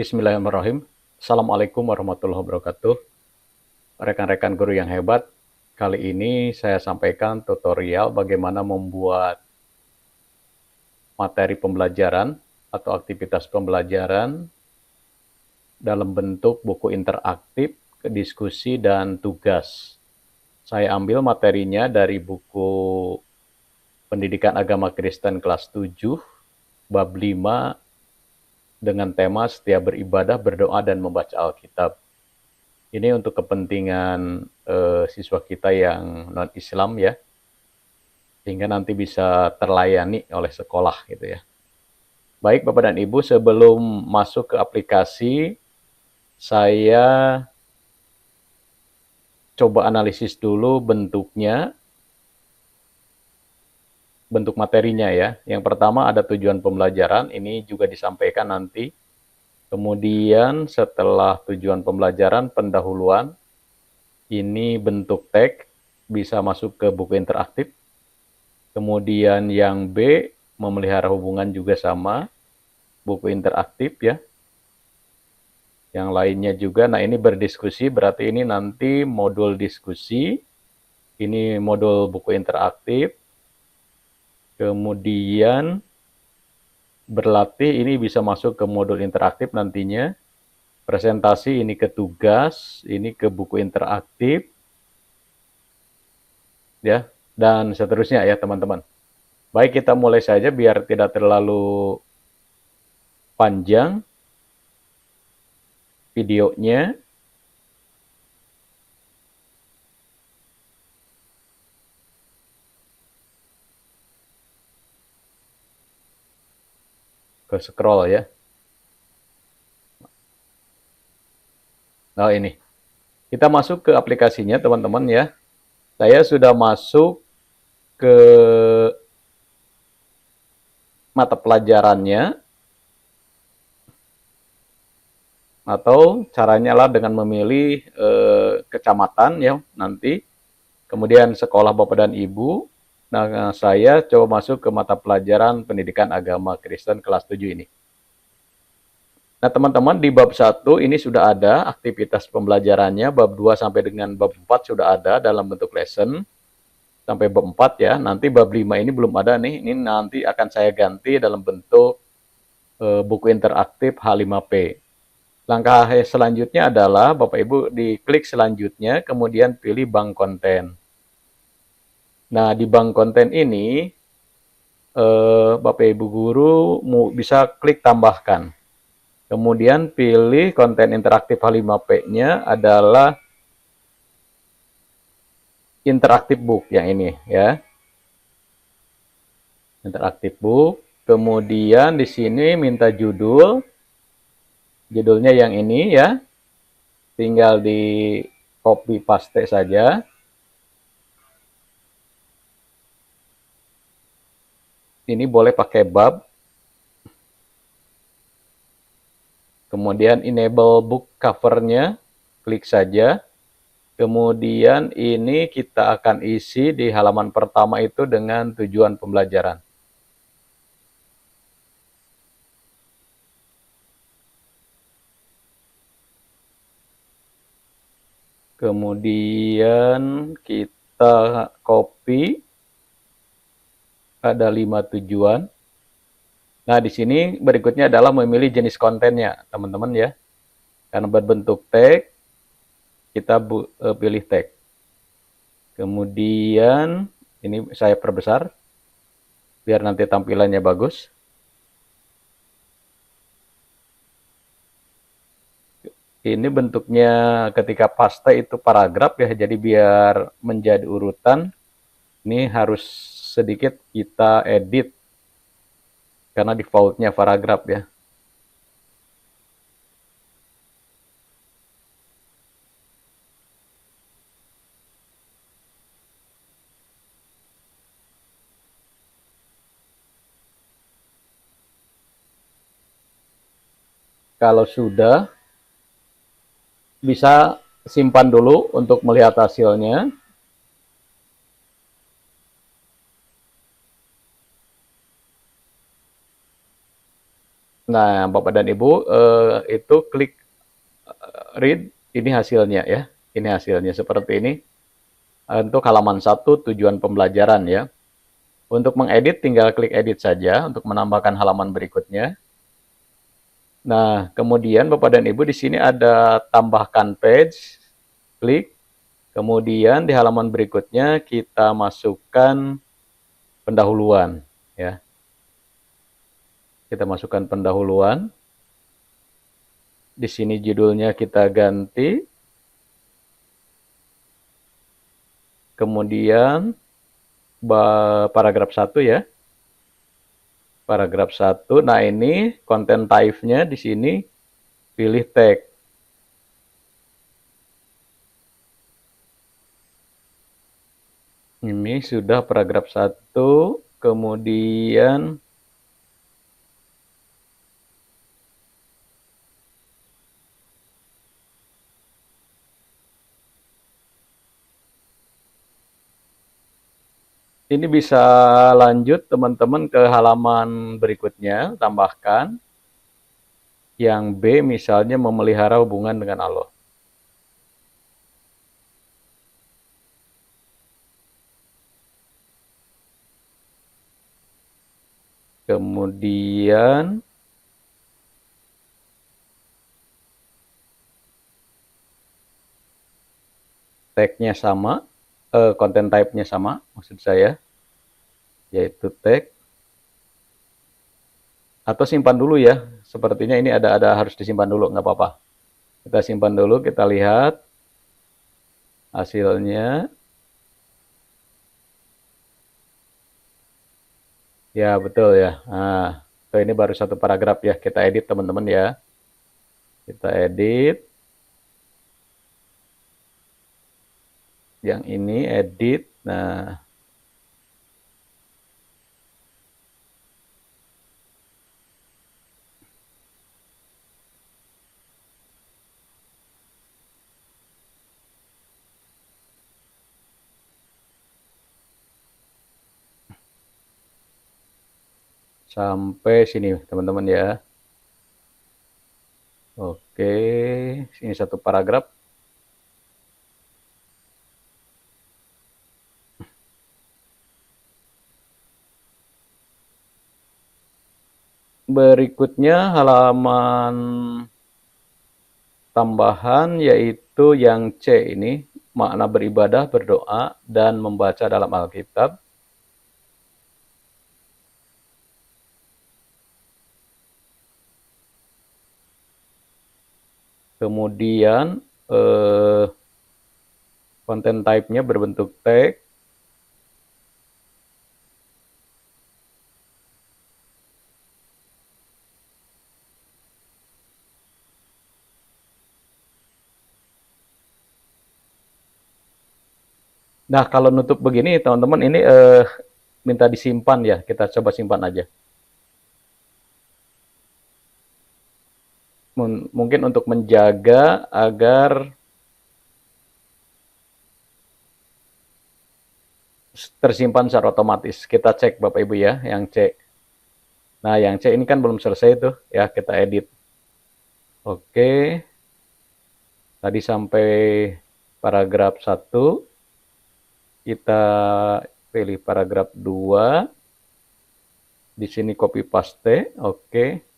Bismillahirrahmanirrahim. Assalamualaikum warahmatullahi wabarakatuh. Rekan-rekan guru yang hebat, kali ini saya sampaikan tutorial bagaimana membuat materi pembelajaran atau aktivitas pembelajaran dalam bentuk buku interaktif, diskusi, dan tugas. Saya ambil materinya dari buku Pendidikan Agama Kristen kelas 7, bab 5, dengan tema setiap beribadah, berdoa, dan membaca Alkitab. Ini untuk kepentingan siswa kita yang non-Islam ya, sehingga nanti bisa terlayani oleh sekolah gitu ya. Baik Bapak dan Ibu, sebelum masuk ke aplikasi, saya coba analisis dulu bentuknya, bentuk materinya ya. Yang pertama ada tujuan pembelajaran, ini juga disampaikan nanti. Kemudian setelah tujuan pembelajaran, pendahuluan, ini bentuk teks, bisa masuk ke buku interaktif. Kemudian yang B, memelihara hubungan juga sama, buku interaktif ya. Yang lainnya juga, nah ini berdiskusi, berarti ini nanti modul diskusi, ini modul buku interaktif. Kemudian berlatih, ini bisa masuk ke modul interaktif nantinya. Presentasi ini ke tugas, ini ke buku interaktif, ya, dan seterusnya ya teman-teman. Baik, kita mulai saja biar tidak terlalu panjang videonya. Ke scroll ya. Nah ini, kita masuk ke aplikasinya teman-teman ya. Saya sudah masuk ke mata pelajarannya, atau caranya lah dengan memilih kecamatan ya nanti, kemudian sekolah Bapak dan Ibu. Nah, saya coba masuk ke mata pelajaran Pendidikan Agama Kristen kelas 7 ini. Nah, teman-teman, di bab 1 ini sudah ada aktivitas pembelajarannya, bab 2 sampai dengan bab 4 sudah ada dalam bentuk lesson, sampai bab 4 ya. Nanti bab 5 ini belum ada nih, ini nanti akan saya ganti dalam bentuk buku interaktif H5P. Langkah selanjutnya adalah Bapak Ibu diklik selanjutnya, kemudian pilih bank konten. Nah, di bank konten ini, Bapak Ibu guru bisa klik tambahkan. Kemudian pilih konten interaktif H5P-nya adalah interaktif book yang ini ya. Interaktif book. Kemudian di sini minta judul. Judulnya yang ini ya. Tinggal di copy paste saja. Ini boleh pakai bab. Kemudian enable book cover-nya, klik saja. Kemudian ini kita akan isi di halaman pertama itu dengan tujuan pembelajaran. Kemudian kita copy, ada 5 tujuan. Nah, di sini berikutnya adalah memilih jenis kontennya, teman-teman ya. Karena berbentuk teks, kita pilih teks. Kemudian ini saya perbesar biar nanti tampilannya bagus. Ini bentuknya ketika paste itu paragraf ya, jadi biar menjadi urutan ini harus sedikit kita edit karena defaultnya paragraf ya. Kalau sudah, bisa simpan dulu untuk melihat hasilnya. Nah, Bapak dan Ibu, itu klik read, ini hasilnya ya. Ini hasilnya seperti ini. Untuk halaman 1 tujuan pembelajaran ya. Untuk mengedit tinggal klik edit saja untuk menambahkan halaman berikutnya. Nah, kemudian Bapak dan Ibu di sini ada tambahkan page, klik. Kemudian di halaman berikutnya kita masukkan pendahuluan ya. Kita masukkan pendahuluan. Di sini judulnya kita ganti. Kemudian paragraf 1 ya. Paragraf 1. Nah, ini content type-nya di sini pilih tag. Ini sudah paragraf 1, kemudian ini bisa lanjut teman-teman ke halaman berikutnya, tambahkan yang B misalnya memelihara hubungan dengan Allah. Kemudian tag-nya sama, content type-nya sama, maksud saya, yaitu tag. Atau simpan dulu ya, sepertinya ini ada harus disimpan dulu, nggak apa-apa. Kita simpan dulu, kita lihat hasilnya. Ya, betul ya. Nah, ini baru satu paragraf ya, kita edit teman-teman ya. Kita edit. Yang ini edit. Nah, sampai sini teman-teman ya. Oke, ini satu paragraf. Berikutnya halaman tambahan yaitu yang C ini, makna beribadah, berdoa, dan membaca dalam Alkitab. Kemudian content type-nya berbentuk tag. Nah, kalau nutup begini teman-teman ini minta disimpan ya. Kita coba simpan aja. Mungkin untuk menjaga agar tersimpan secara otomatis. Kita cek Bapak Ibu ya, yang C. Nah, yang C ini kan belum selesai tuh ya, kita edit. Oke. Tadi sampai paragraf 1. Kita pilih paragraf 2. Di sini copy paste. Oke.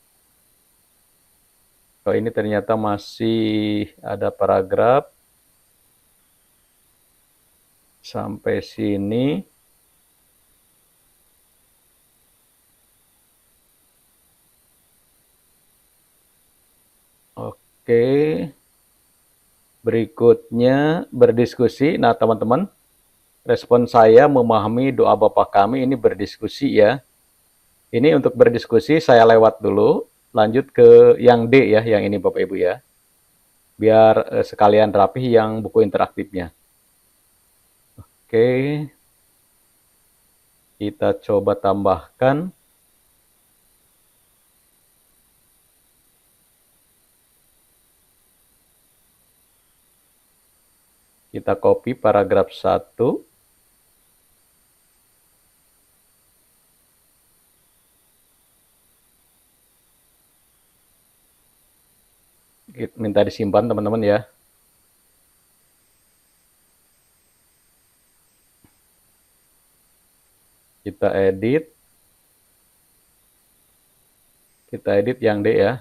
Oh, ini ternyata masih ada paragraf sampai sini. Oke. Berikutnya berdiskusi. Nah, teman-teman, respon saya memahami doa Bapa kami ini berdiskusi ya. Ini untuk berdiskusi saya lewat dulu. Lanjut ke yang D ya, yang ini Bapak Ibu ya. Biar sekalian rapih yang buku interaktifnya. Oke. Kita coba tambahkan. Kita copy paragraf 1. minta disimpan teman-teman ya. Kita edit yang D ya.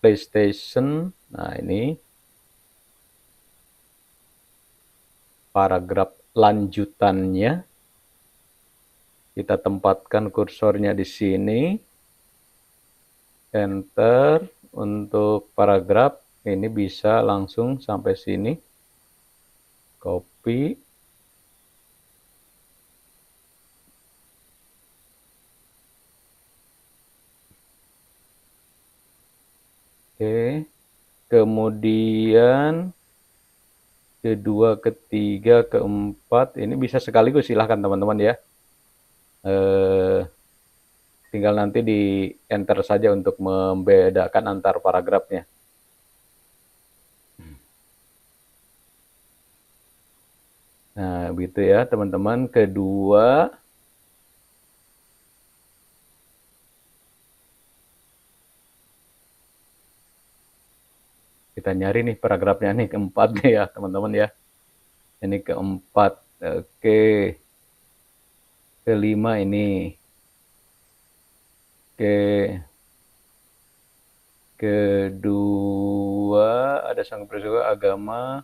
PlayStation. Nah, ini paragraf lanjutannya. Kita tempatkan kursornya di sini. Enter untuk paragraf. Ini bisa langsung sampai sini. Copy. Oke. Kemudian kedua, ketiga, keempat. Ini bisa sekaligus, silahkan teman-teman ya. Tinggal nanti di enter saja untuk membedakan antar paragrafnya. Nah, begitu ya teman-teman. Kedua, kita nyari nih paragrafnya nih, keempat nih ya teman-teman ya. Ini keempat. Oke. Kelima ini. Oke. Kedua, ada sang peristiwa agama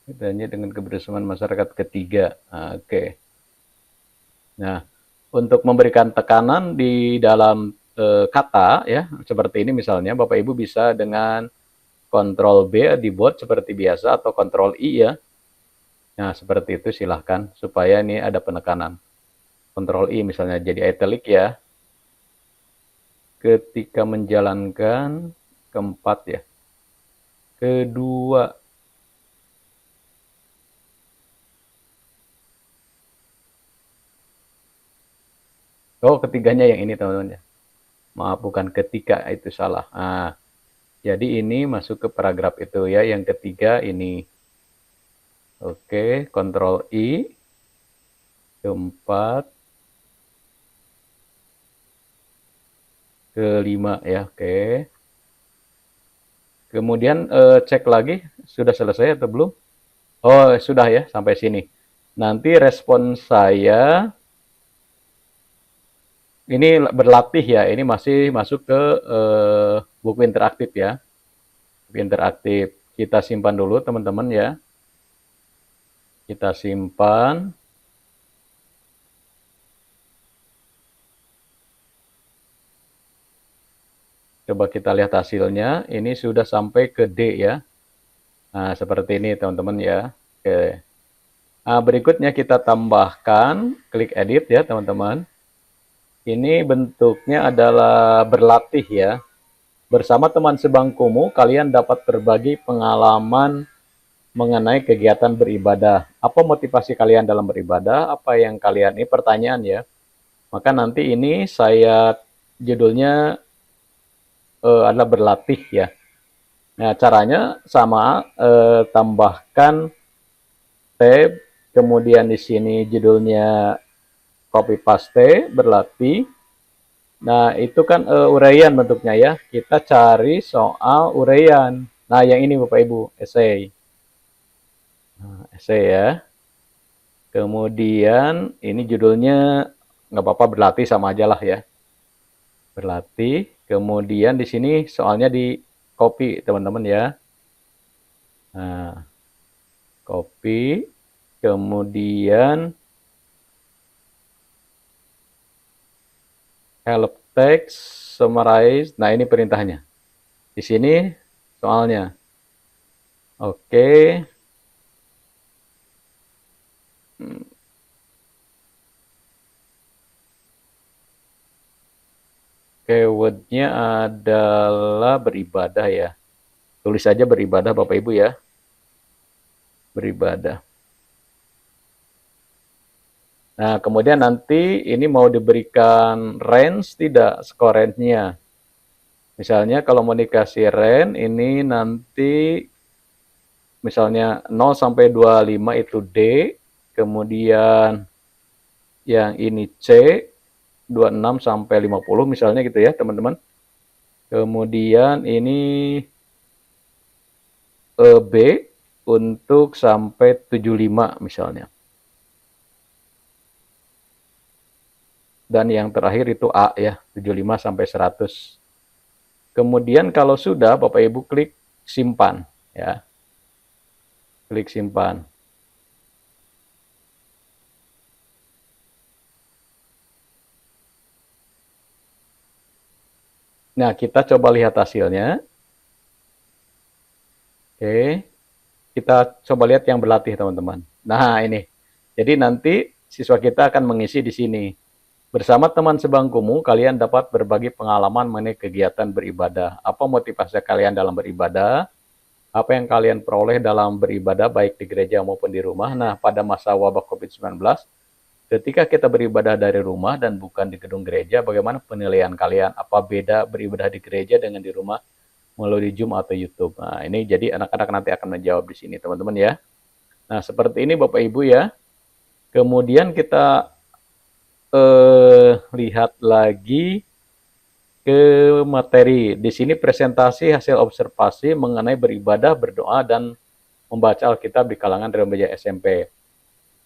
kaitannya dengan kebersamaan masyarakat. Ketiga. Oke. Nah, untuk memberikan tekanan di dalam kata ya, seperti ini misalnya, Bapak Ibu bisa dengan Ctrl B di board seperti biasa atau Ctrl I ya. Nah, seperti itu silahkan supaya ini ada penekanan. Ctrl I misalnya jadi italic ya. Ketika menjalankan, keempat ya. Kedua. Oh, ketiganya yang ini teman-teman ya. Maaf, bukan ketika, itu salah. Nah, jadi ini masuk ke paragraf itu ya. Yang ketiga ini. Oke, Ctrl I. Keempat. Kelima ya, oke. Kemudian cek lagi, sudah selesai atau belum? Oh, sudah ya, sampai sini. Nanti respon saya, ini berlatih ya, ini masih masuk ke buku interaktif ya. Buku interaktif, kita simpan dulu teman-teman ya. Kita simpan. Coba kita lihat hasilnya, ini sudah sampai ke D ya. Nah, seperti ini teman-teman ya. Oke. Nah, berikutnya kita tambahkan, klik edit ya teman-teman. Ini bentuknya adalah berlatih ya. Bersama teman sebangkumu, kalian dapat berbagi pengalaman mengenai kegiatan beribadah. Apa motivasi kalian dalam beribadah? Apa yang kalian, ini pertanyaan ya. Maka nanti ini saya judulnya adalah berlatih ya. Nah, caranya sama, tambahkan tab, kemudian di sini judulnya copy paste, berlatih. Nah, itu kan uraian bentuknya ya. Kita cari soal uraian. Nah, yang ini Bapak Ibu, essay. Nah, essay ya. Kemudian ini judulnya nggak apa-apa, berlatih sama aja lah ya. Berlatih. Kemudian di sini soalnya di copy teman-teman ya. Nah, copy. Kemudian help text, summarize. Nah, ini perintahnya. Di sini soalnya. Oke. Keywordnya adalah beribadah ya. Tulis saja beribadah Bapak Ibu ya. Beribadah. Nah, kemudian nanti ini mau diberikan range tidak, skor range-nya. Misalnya kalau mau dikasih range, ini nanti misalnya 0 sampai 25 itu D, kemudian yang ini C, 26 sampai 50 misalnya gitu ya, teman-teman. Kemudian ini B untuk sampai 75 misalnya. Dan yang terakhir itu A ya, 75 sampai 100. Kemudian kalau sudah, Bapak Ibu klik simpan ya. Klik simpan. Nah, kita coba lihat hasilnya. Oke. Kita coba lihat yang berlatih, teman-teman. Nah, ini. Jadi nanti siswa kita akan mengisi di sini. Bersama teman sebangkumu, kalian dapat berbagi pengalaman mengenai kegiatan beribadah. Apa motivasi kalian dalam beribadah? Apa yang kalian peroleh dalam beribadah, baik di gereja maupun di rumah? Nah, pada masa wabah COVID-19, ketika kita beribadah dari rumah dan bukan di gedung gereja, bagaimana penilaian kalian? Apa beda beribadah di gereja dengan di rumah melalui Zoom atau YouTube? Nah, ini jadi anak-anak nanti akan menjawab di sini, teman-teman ya. Nah, seperti ini Bapak Ibu ya. Kemudian kita lihat lagi ke materi. Di sini presentasi hasil observasi mengenai beribadah, berdoa, dan membaca Alkitab di kalangan remaja SMP.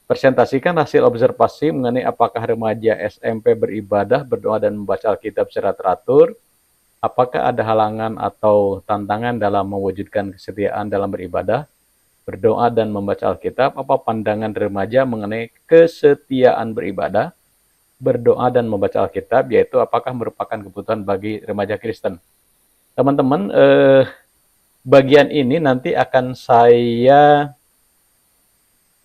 Presentasikan hasil observasi mengenai apakah remaja SMP beribadah, berdoa, dan membaca Alkitab secara teratur, apakah ada halangan atau tantangan dalam mewujudkan kesetiaan dalam beribadah, berdoa, dan membaca Alkitab, apa pandangan remaja mengenai kesetiaan beribadah, berdoa, dan membaca Alkitab, yaitu apakah merupakan kebutuhan bagi remaja Kristen. Teman-teman, bagian ini nanti akan saya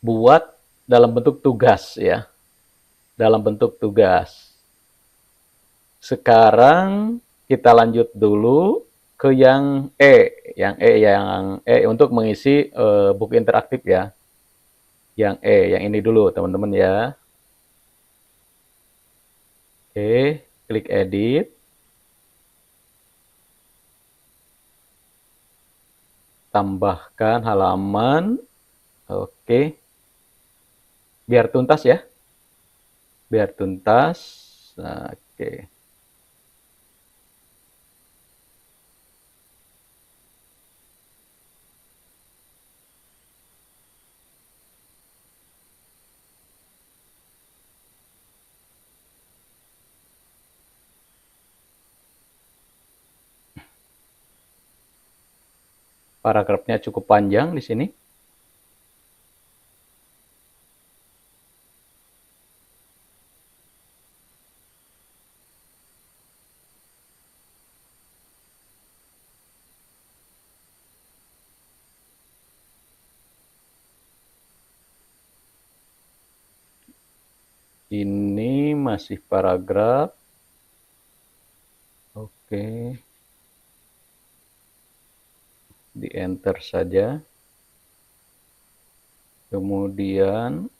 buat dalam bentuk tugas ya. Dalam bentuk tugas. Sekarang kita lanjut dulu ke yang E. Yang E untuk mengisi buku interaktif ya. Yang E, yang ini dulu teman-teman ya. Oke, klik edit. Tambahkan halaman. Oke. Biar tuntas ya. Biar tuntas. Nah, oke. Paragrafnya cukup panjang di sini. Ini masih paragraf. Oke. Di enter saja. Kemudian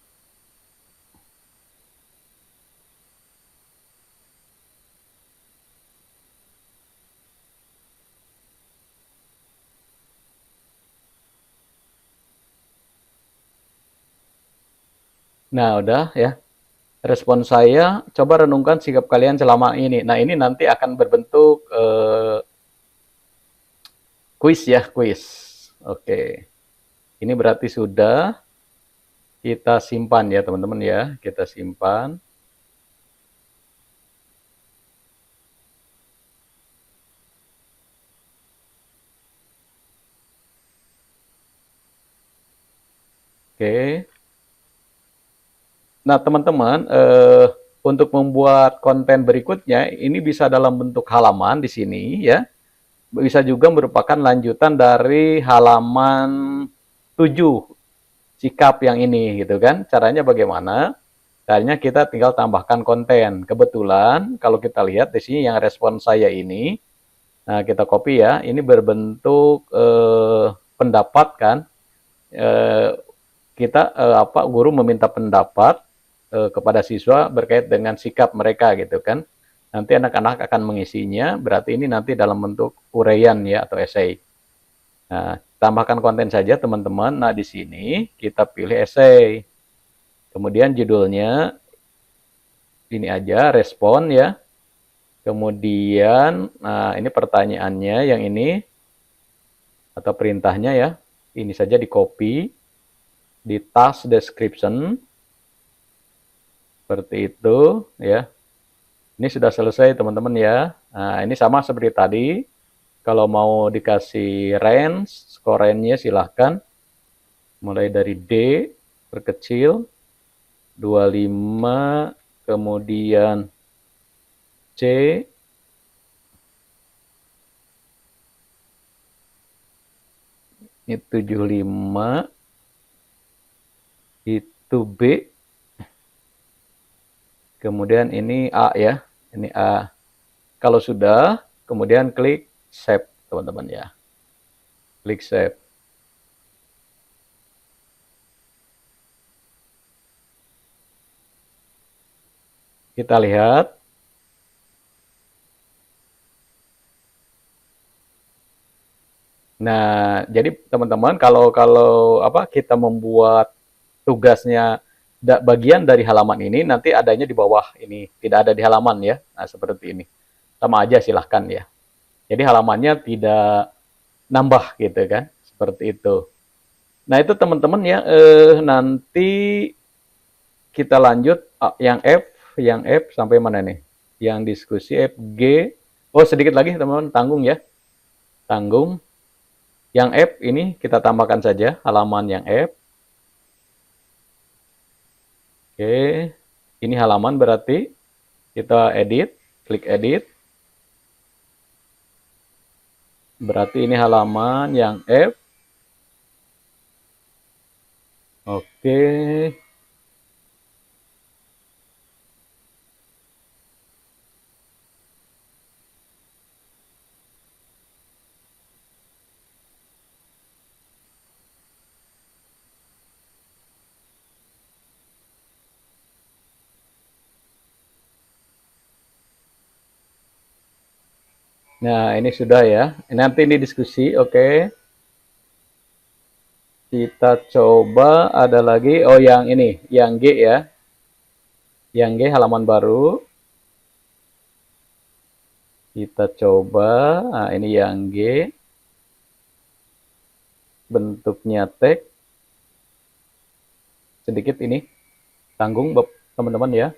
nah, udah ya. Respon saya, coba renungkan sikap kalian selama ini. Nah, ini nanti akan berbentuk kuis ya, kuis. Oke. Ini berarti sudah kita simpan ya, teman-teman ya. Kita simpan. Oke. Nah, teman-teman, untuk membuat konten berikutnya, ini bisa dalam bentuk halaman di sini ya. Bisa juga merupakan lanjutan dari halaman 7 sikap yang ini gitu kan. Caranya bagaimana? Caranya kita tinggal tambahkan konten. Kebetulan kalau kita lihat di sini yang respon saya ini, nah kita copy ya, ini berbentuk pendapat kan. Kita guru meminta pendapat kepada siswa berkait dengan sikap mereka gitu kan. Nanti anak-anak akan mengisinya, berarti ini nanti dalam bentuk uraian ya atau esai. Nah, tambahkan konten saja teman-teman. Nah, di sini kita pilih esai. Kemudian judulnya ini aja, respon ya. Kemudian, nah ini pertanyaannya yang ini, atau perintahnya ya. Ini saja di copy, di task description, seperti itu ya. Ini sudah selesai teman-teman ya. Nah ini sama seperti tadi. Kalau mau dikasih range, skor range-nya silahkan. Mulai dari D, perkecil, 25, kemudian C, ini 75, itu B, kemudian ini A ya, ini A. Kalau sudah, kemudian klik save teman-teman ya, klik save. Kita lihat. Nah, jadi teman-teman kalau apa kita membuat tugasnya bagian dari halaman ini, nanti adanya di bawah ini, tidak ada di halaman ya. Nah, seperti ini. Sama aja silahkan ya. Jadi halamannya tidak nambah gitu kan, seperti itu. Nah, itu teman-teman ya, nanti kita lanjut yang F sampai mana nih? Yang diskusi F, G. Oh, sedikit lagi teman-teman, tanggung ya. Tanggung. Yang F ini kita tambahkan saja halaman yang F. Oke, ini halaman berarti kita edit, klik edit. Berarti ini halaman yang F. Oke. Nah, ini sudah ya. Nanti ini diskusi, oke. Kita coba ada lagi. Oh, yang ini, yang G ya. Yang G halaman baru. Kita coba. Nah, ini yang G. Bentuknya teks. Sedikit ini. Tanggung teman-teman ya.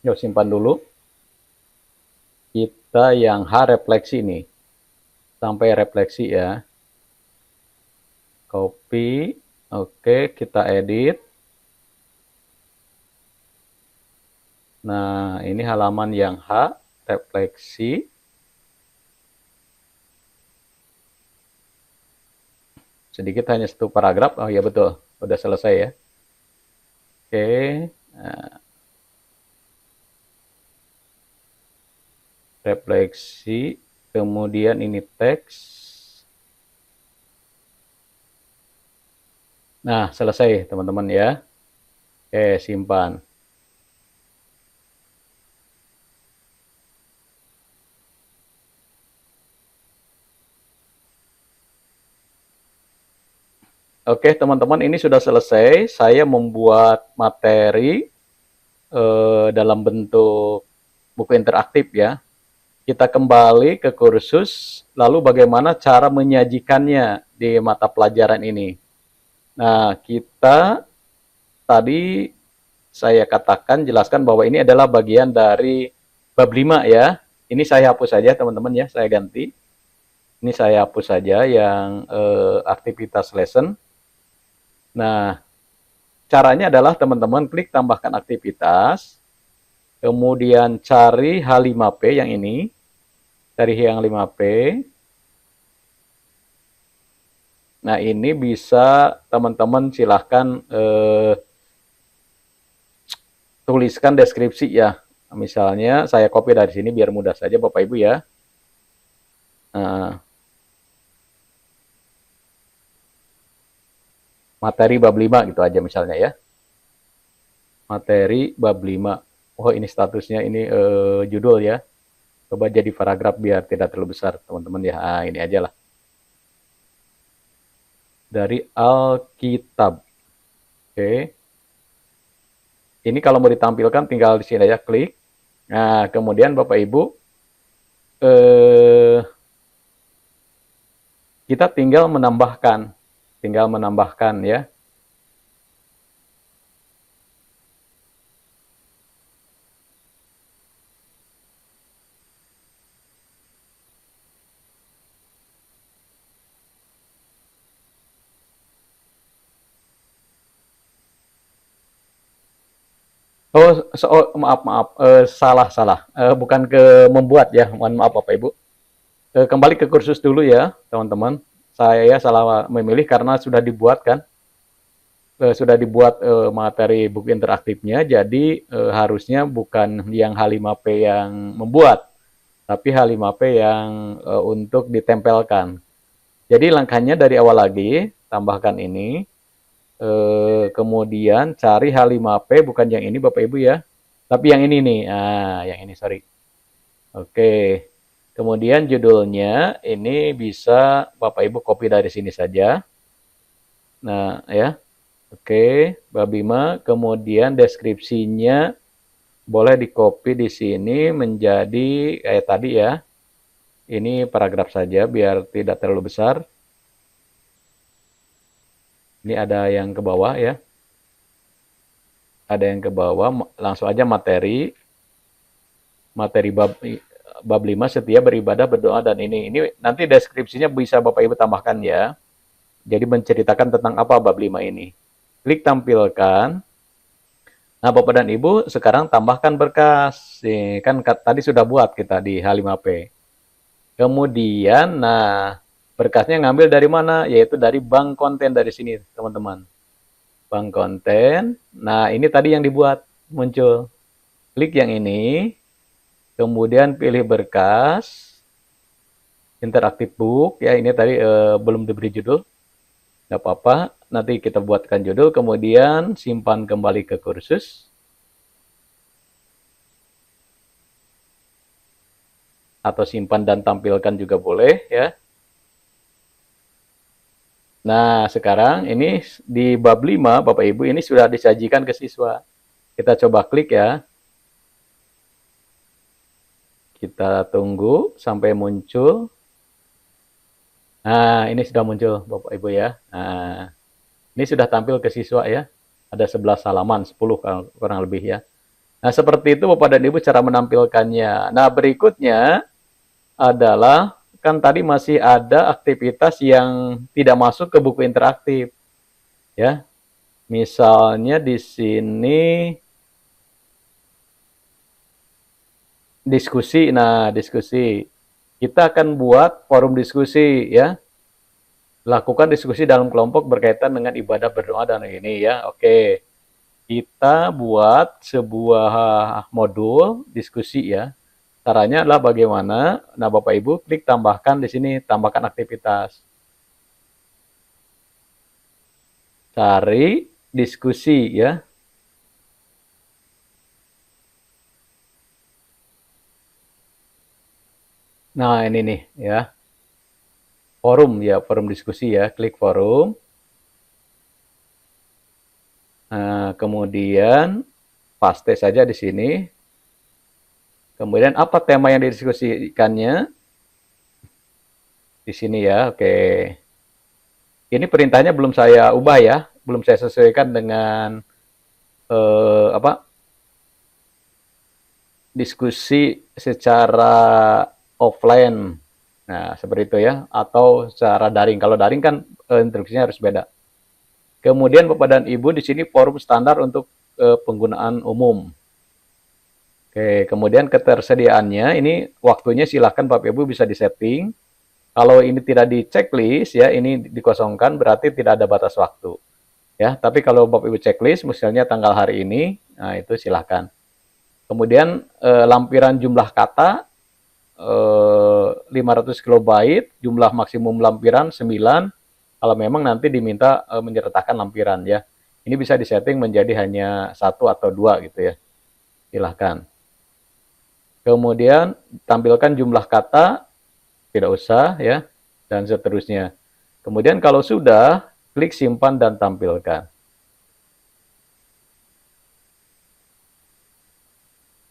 Yuk simpan dulu. Kita yang H refleksi nih. Sampai refleksi ya. Copy. Oke, kita edit. Nah, ini halaman yang H refleksi. Sedikit hanya satu paragraf. Oh iya betul. Udah selesai ya. Oke. Nah, refleksi, kemudian ini teks. Nah, selesai teman-teman ya. Oke, simpan. Oke, teman-teman, ini sudah selesai. Saya membuat materi dalam bentuk buku interaktif ya. Kita kembali ke kursus, lalu bagaimana cara menyajikannya di mata pelajaran ini. Nah, kita tadi saya katakan, jelaskan bahwa ini adalah bagian dari bab 5 ya. Ini saya hapus saja teman-teman ya, saya ganti. Ini saya hapus saja yang aktivitas lesson. Nah, caranya adalah teman-teman klik tambahkan aktivitas, kemudian cari H5P yang ini, cari yang 5P. Nah, ini bisa teman-teman silahkan tuliskan deskripsi ya. Misalnya saya copy dari sini biar mudah saja Bapak Ibu ya. Nah, materi bab 5 gitu aja misalnya ya. Materi bab 5. Oh, ini statusnya ini judul ya. Coba jadi paragraf biar tidak terlalu besar, teman-teman ya. Ah, ini aja lah. Dari Alkitab. Oke. Ini kalau mau ditampilkan tinggal di sini aja klik. Nah, kemudian Bapak Ibu eh kita tinggal menambahkan ya. Maaf, salah. Bukan ke membuat ya, mohon maaf Bapak Ibu. Kembali ke kursus dulu ya, teman-teman. Saya salah memilih karena sudah dibuat kan, sudah dibuat materi buku interaktifnya, jadi harusnya bukan yang H5P yang membuat, tapi H5P yang untuk ditempelkan. Jadi langkahnya dari awal lagi, tambahkan ini, kemudian cari H5P, bukan yang ini Bapak Ibu ya, tapi yang ini nih, yang ini sorry. Oke, kemudian judulnya ini bisa Bapak Ibu copy dari sini saja. Nah ya, oke, Mbak Bima, kemudian deskripsinya boleh di copy di sini menjadi kayak tadi ya. Ini paragraf saja biar tidak terlalu besar. Ini ada yang ke bawah ya. Ada yang ke bawah, langsung aja materi. Materi bab 5 setia beribadah, berdoa, dan ini nanti deskripsinya bisa Bapak Ibu tambahkan ya. Jadi menceritakan tentang apa bab 5 ini. Klik tampilkan. Nah, Bapak dan Ibu sekarang tambahkan berkas. Nih, kan tadi sudah buat kita di H5P. Kemudian, nah, berkasnya ngambil dari mana? Yaitu dari bank konten dari sini, teman-teman. Bank konten. Nah, ini tadi yang dibuat muncul. Klik yang ini. Kemudian pilih berkas. Interaktif book. Ya, ini tadi belum diberi judul. Nggak apa-apa. Nanti kita buatkan judul. Kemudian simpan kembali ke kursus. Atau simpan dan tampilkan juga boleh ya. Nah, sekarang ini di bab 5, Bapak Ibu, ini sudah disajikan ke siswa. Kita coba klik ya. Kita tunggu sampai muncul. Nah, ini sudah muncul Bapak Ibu ya. Nah, ini sudah tampil ke siswa ya. Ada 11 halaman, 10 kurang lebih ya. Nah, seperti itu Bapak dan Ibu cara menampilkannya. Nah, berikutnya adalah kan tadi masih ada aktivitas yang tidak masuk ke buku interaktif. Ya. Misalnya di sini diskusi. Nah, diskusi. Kita akan buat forum diskusi ya. Lakukan diskusi dalam kelompok berkaitan dengan ibadah, berdoa, dan ini ya. Oke. Kita buat sebuah modul diskusi ya. Caranya adalah bagaimana? Nah, Bapak Ibu klik tambahkan di sini, tambahkan aktivitas. Cari diskusi ya. Nah, ini nih ya. Forum ya, forum diskusi ya. Klik forum. Nah, kemudian paste saja di sini. Kemudian apa tema yang didiskusikannya? Di sini ya, oke. Ini perintahnya belum saya ubah ya, belum saya sesuaikan dengan diskusi secara offline. Nah, seperti itu ya, atau secara daring. Kalau daring kan instruksinya harus beda. Kemudian Bapak dan Ibu di sini forum standar untuk penggunaan umum. Oke, kemudian ketersediaannya ini waktunya silahkan Bapak Ibu bisa disetting. Kalau ini tidak di checklist ya, ini dikosongkan berarti tidak ada batas waktu. Ya, tapi kalau Bapak Ibu checklist misalnya tanggal hari ini, nah itu silahkan. Kemudian lampiran jumlah kata 500 kilobyte, jumlah maksimum lampiran 9. Kalau memang nanti diminta menyertakan lampiran ya. Ini bisa disetting menjadi hanya 1 atau 2 gitu ya. silahkan. Kemudian tampilkan jumlah kata, tidak usah ya, dan seterusnya. Kemudian kalau sudah, klik simpan dan tampilkan.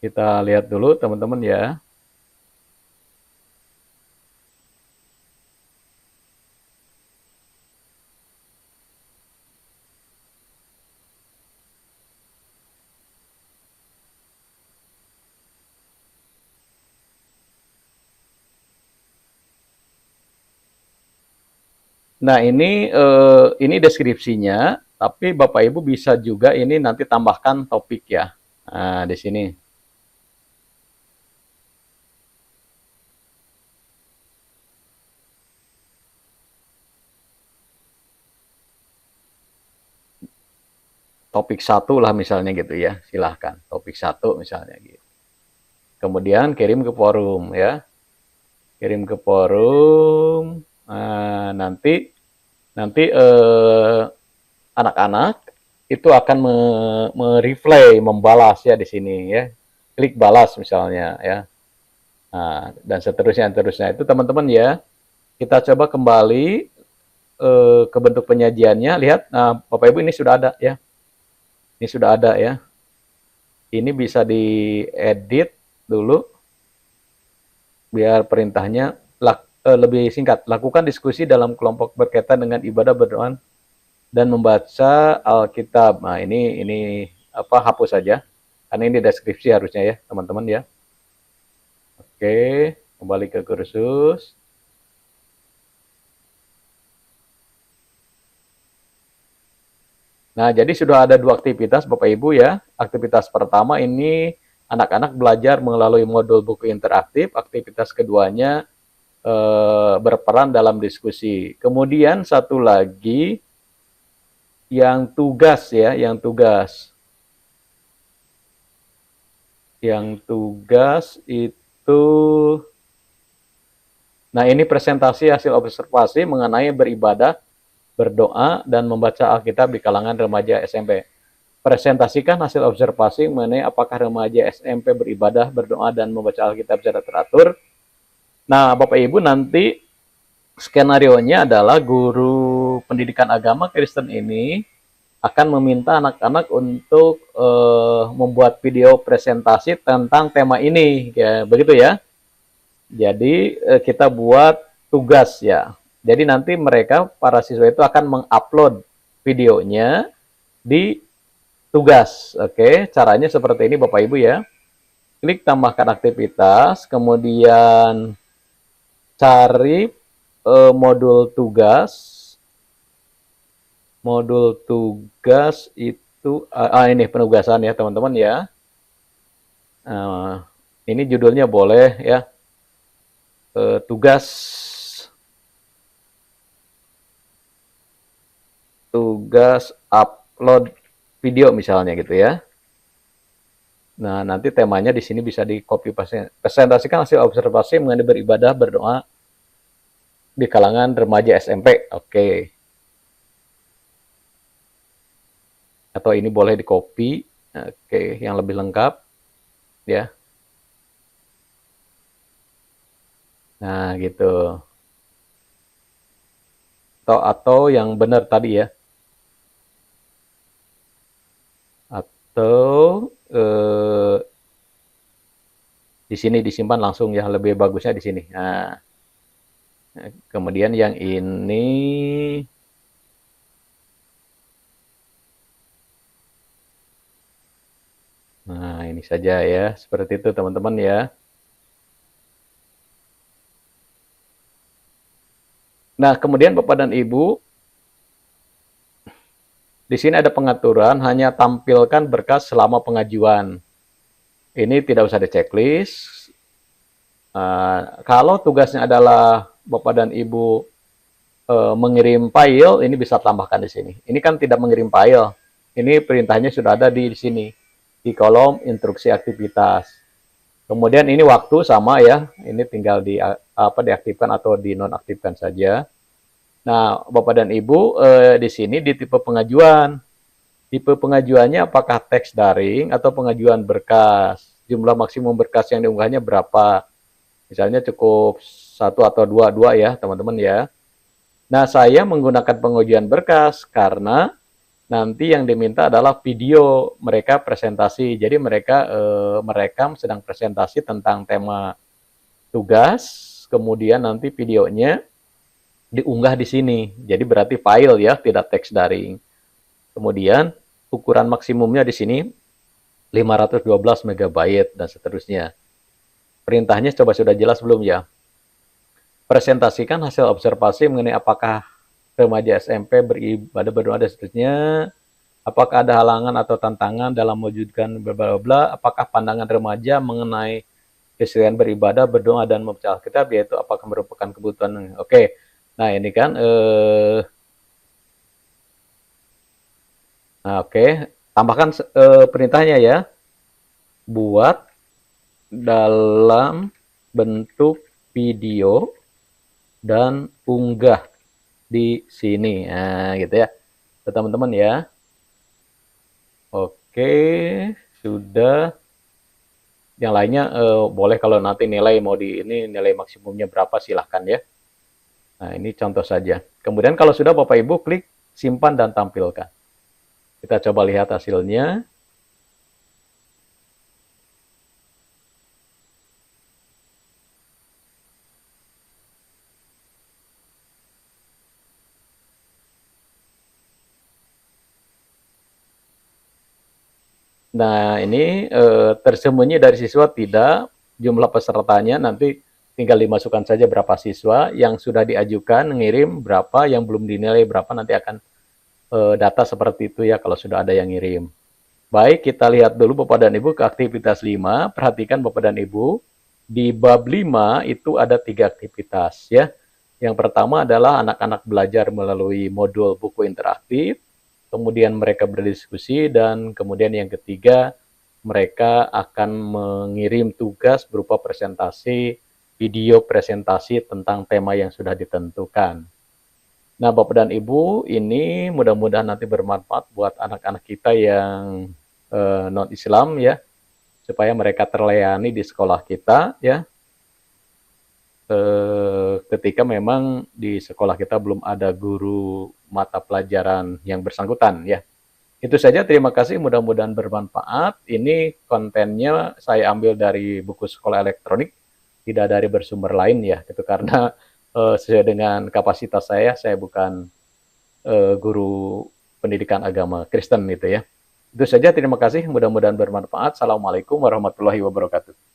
Kita lihat dulu teman-teman ya. Nah, ini deskripsinya, tapi Bapak Ibu bisa juga ini nanti tambahkan topik ya. Nah, di sini. Topik 1 lah misalnya gitu ya. Silahkan. Topik 1 misalnya gitu. Kemudian kirim ke forum ya. Kirim ke forum. Nah, nanti anak-anak itu akan mereply, membalas ya di sini ya. Klik balas misalnya ya. Nah, dan seterusnya itu teman-teman ya. Kita coba kembali ke bentuk penyajiannya. Lihat, nah Bapak Ibu ini sudah ada ya. Ini sudah ada ya. Ini bisa diedit dulu biar perintahnya lebih singkat. Lakukan diskusi dalam kelompok berkaitan dengan ibadah, berdoa dan membaca Alkitab. Nah, ini apa, hapus saja. Karena ini deskripsi harusnya ya, teman-teman ya. Oke, kembali ke kursus. Nah, jadi sudah ada 2 aktivitas Bapak Ibu ya. Aktivitas pertama ini anak-anak belajar melalui modul buku interaktif. Aktivitas keduanya berperan dalam diskusi. Kemudian satu lagi yang tugas ya, yang tugas itu, nah ini presentasi hasil observasi mengenai beribadah, berdoa, dan membaca Alkitab di kalangan remaja SMP. Presentasikan hasil observasi mengenai apakah remaja SMP beribadah, berdoa, dan membaca Alkitab secara teratur. Nah, Bapak Ibu nanti skenario-nya adalah guru pendidikan agama Kristen ini akan meminta anak-anak untuk membuat video presentasi tentang tema ini, ya, begitu ya. Jadi kita buat tugas ya. Jadi nanti mereka, para siswa itu akan mengupload videonya di tugas. Oke, caranya seperti ini Bapak Ibu ya. Klik tambahkan aktivitas, kemudian cari modul tugas. Modul tugas itu, ini penugasan ya teman-teman ya. Ini judulnya boleh ya. Tugas upload video misalnya gitu ya. Nah, nanti temanya di sini bisa di copy paste. Presentasikan hasil observasi mengenai beribadah, berdoa di kalangan remaja SMP. Oke. Atau ini boleh di copy. Oke, yang lebih lengkap ya. Nah, gitu. Atau yang benar tadi ya. Atau di sini disimpan langsung ya, lebih bagusnya di sini. Nah, kemudian yang ini, nah ini saja ya, seperti itu teman-teman ya. Nah, kemudian Bapak dan Ibu, di sini ada pengaturan, hanya tampilkan berkas selama pengajuan. Ini tidak usah ada checklist. Kalau tugasnya adalah Bapak dan Ibu mengirim file, ini bisa tambahkan di sini. Ini kan tidak mengirim file. Ini perintahnya sudah ada di sini, di kolom instruksi aktivitas. Kemudian ini waktu sama ya, ini tinggal diaktifkan atau dinonaktifkan saja. Nah, Bapak dan Ibu di sini di tipe pengajuan. Tipe pengajuannya apakah teks daring atau pengajuan berkas? Jumlah maksimum berkas yang diunggahnya berapa? Misalnya cukup satu atau dua ya, teman-teman ya. Nah, saya menggunakan pengujian berkas karena nanti yang diminta adalah video mereka presentasi. Jadi mereka merekam sedang presentasi tentang tema tugas, kemudian nanti videonya diunggah di sini. Jadi berarti file ya, tidak teks daring. Kemudian ukuran maksimumnya di sini 512 MB dan seterusnya. Perintahnya coba sudah jelas belum ya? Presentasikan hasil observasi mengenai apakah remaja SMP beribadah berdoa dan seterusnya, apakah ada halangan atau tantangan dalam mewujudkan bla bla bla, apakah pandangan remaja mengenai keserian beribadah, berdoa dan membaca Alkitab, yaitu apakah merupakan kebutuhan. Oke. Nah, ini kan oke, tambahkan perintahnya ya. Buat dalam bentuk video dan unggah di sini. Nah, gitu ya. Teman-teman ya. Oke, sudah. Yang lainnya boleh kalau nanti nilai mau di ini nilai maksimumnya berapa silahkan ya. Nah, ini contoh saja. Kemudian kalau sudah Bapak Ibu klik simpan dan tampilkan. Kita coba lihat hasilnya. Nah, ini tersembunyi dari siswa tidak, jumlah pesertanya nanti tinggal dimasukkan saja berapa siswa, yang sudah diajukan ngirim berapa, yang belum dinilai berapa, nanti akan data seperti itu ya kalau sudah ada yang ngirim. Baik, kita lihat dulu Bapak dan Ibu ke aktivitas 5. Perhatikan Bapak dan Ibu, di bab 5 itu ada 3 aktivitas ya. Yang pertama adalah anak-anak belajar melalui modul buku interaktif, kemudian mereka berdiskusi, dan kemudian yang ketiga, mereka akan mengirim tugas berupa presentasi, video presentasi tentang tema yang sudah ditentukan. Nah, Bapak dan Ibu, ini mudah-mudahan nanti bermanfaat buat anak-anak kita yang non-Islam ya, supaya mereka terlayani di sekolah kita ya, ketika memang di sekolah kita belum ada guru mata pelajaran yang bersangkutan ya. Itu saja, terima kasih, mudah-mudahan bermanfaat. Ini kontennya saya ambil dari buku sekolah elektronik, tidak dari bersumber lain ya, itu karena sesuai dengan kapasitas saya bukan guru pendidikan agama Kristen itu ya. Itu saja, terima kasih, mudah-mudahan bermanfaat. Assalamualaikum warahmatullahi wabarakatuh.